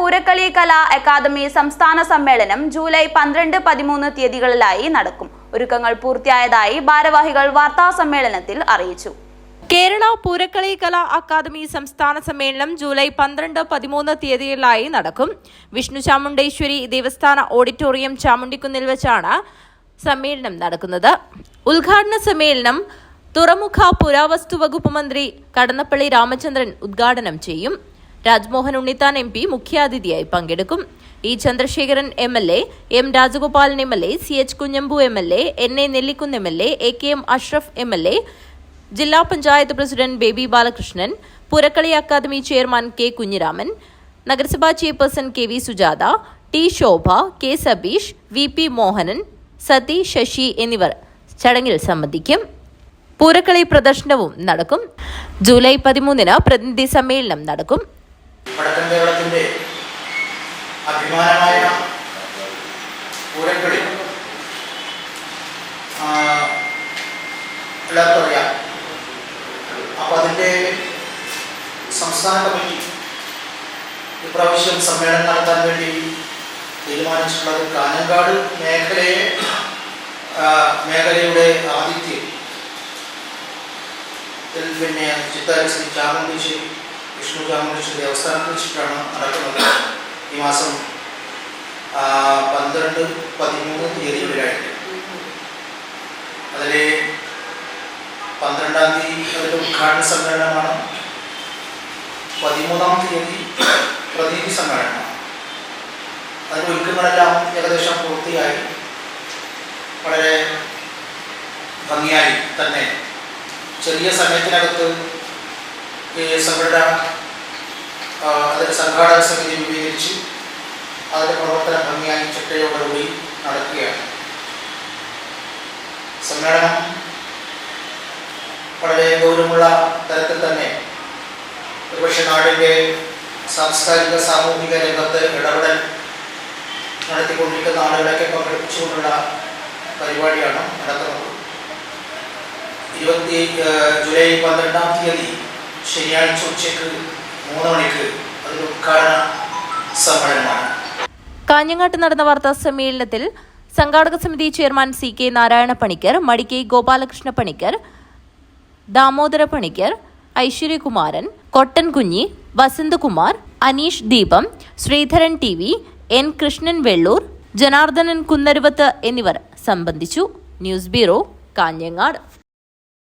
പൂരക്കളി കലാ academy സംസ്ഥാന സമ്മേളനം July 12-13 തീയതികളിലായി നടക്കും. ഒരുക്കങ്ങൾ പൂർത്തിയായതായി ഭാരവാഹികൾ വാർത്താസമ്മേളനത്തിൽ അറിയിച്ചു. കേരള പൂരക്കളി കലാ അക്കാദമി സംസ്ഥാന സമ്മേളനം ജൂലൈ 12-13 തീയതികളിലായി നടക്കും. വിഷ്ണു ചാമുണ്ടേശ്വരി ദേവസ്ഥാന ഓഡിറ്റോറിയം ചാമുണ്ടിക്കുന്നിൽ വെച്ചാണ് സമ്മേളനം നടക്കുന്നത്. ഉദ്ഘാടന സമ്മേളനം തുറമുഖ പുരാവസ്തു വകുപ്പ് മന്ത്രി കടന്നപ്പള്ളി രാമചന്ദ്രൻ ഉദ്ഘാടനം ചെയ്യും. രാജ്മോഹൻ ഉണ്ണിത്താൻ MP മുഖ്യാതിഥിയായി പങ്കെടുക്കും. E Chandrasekharan MLA, M Rajagopalan MLA, CH Kunhambu MLA, NA Nellikkunnu MLA, AKM Ashraf MLA, ജില്ലാ panchayat president Baby Balakrishnan, Poorakkali academy chairman K Kunhiraman, നഗരസഭാ chairperson KV Sujatha, T Shobha, K Sabeesh, VP Mohanan, Sathi Sasi എന്നിവർ ചടങ്ങിൽ സംബന്ധിക്കും. പൂരക്കളി പ്രദർശനവും നടക്കും. ജൂലൈ 13 പ്രതിനിധി സമ്മേളനം നടക്കും. വടക്കൻ കേരളത്തിന്റെ അഭിമാനമായ പൂരക്കളി എല്ലാവർക്കും അറിയാം. അപ്പോൾ അതിൻ്റെ സംസ്ഥാന കമ്മിറ്റി ഇപ്രാവശ്യം സമ്മേളനം നടത്താൻ വേണ്ടി തീരുമാനിച്ചിട്ടുള്ളത് കാഞ്ഞങ്ങാട് മേഖലയുടെ ആതിഥ്യം പിന്നെ ചിത്താരി ശ്രീ ചാമുണ്ടേശ്വരി വിഷ്ണു ചാമുണ്ടേശ്വരി ദേവസ്ഥാനത്ത് വെച്ചിട്ടാണ് നടക്കുന്നത്. ഈ മാസം 12-13 തീയതികളിലായിട്ട്. അതിൽ 12-ാം തീയതി അതിൻ്റെ ഉദ്ഘാടന സമ്മേളനമാണ്. 13-ാം തീയതി പ്രതിനിധി സമ്മേളനമാണ്. അതിൻ്റെ ഒരുക്കങ്ങളെല്ലാം ഏകദേശം പൂർത്തിയായി. വളരെ ഭംഗിയായി തന്നെ ചെറിയ സമയത്തിനകത്ത് അതിൻ്റെ സംഘാടക സമിതി രൂപീകരിച്ച് അതിൻ്റെ പ്രവർത്തനം ഭംഗിയായി ചിട്ടയോടുകൂടി നടക്കുകയാണ്. സമ്മേളനം വളരെ ഗൗരവമുള്ള തരത്തിൽ തന്നെ ഒരുപക്ഷെ നാടിൻ്റെ സാംസ്കാരിക സാമൂഹിക രംഗത്ത് ഇടപെടൽ നടത്തിക്കൊണ്ടിരിക്കുന്ന ആളുകളൊക്കെ പങ്കെടുപ്പിച്ചുകൊണ്ടുള്ള പരിപാടിയാണ് നടക്കുന്നത്. ജൂലൈ 12-ാം തീയതി ശനിയാഴ്ച ഉച്ചയ്ക്ക് 3 മണിക്ക് അതിൻ്റെ ഉദ്ഘാടന സമ്മേളനമാണ്. കാഞ്ഞങ്ങാട്ട് നടന്ന വാർത്താ സമ്മേളനത്തിൽ സംഘാടക സമിതി ചെയർമാൻ CK നാരായണ പണിക്കർ, മടിക്കൈ ഗോപാലകൃഷ്ണ പണിക്കർ, ദാമോദര പണിക്കർ, ഐശ്വര്യകുമാരൻ, കൊട്ടൻ കുഞ്ഞി, വസന്തകുമാർ, അനീഷ് ദീപം, ശ്രീധരൻ TV, N കൃഷ്ണൻ വെള്ളൂർ, ജനാർദ്ദനൻ കുന്നരുവത്ത് എന്നിവർ സംബന്ധിച്ചു. News bureau, Kanhangad.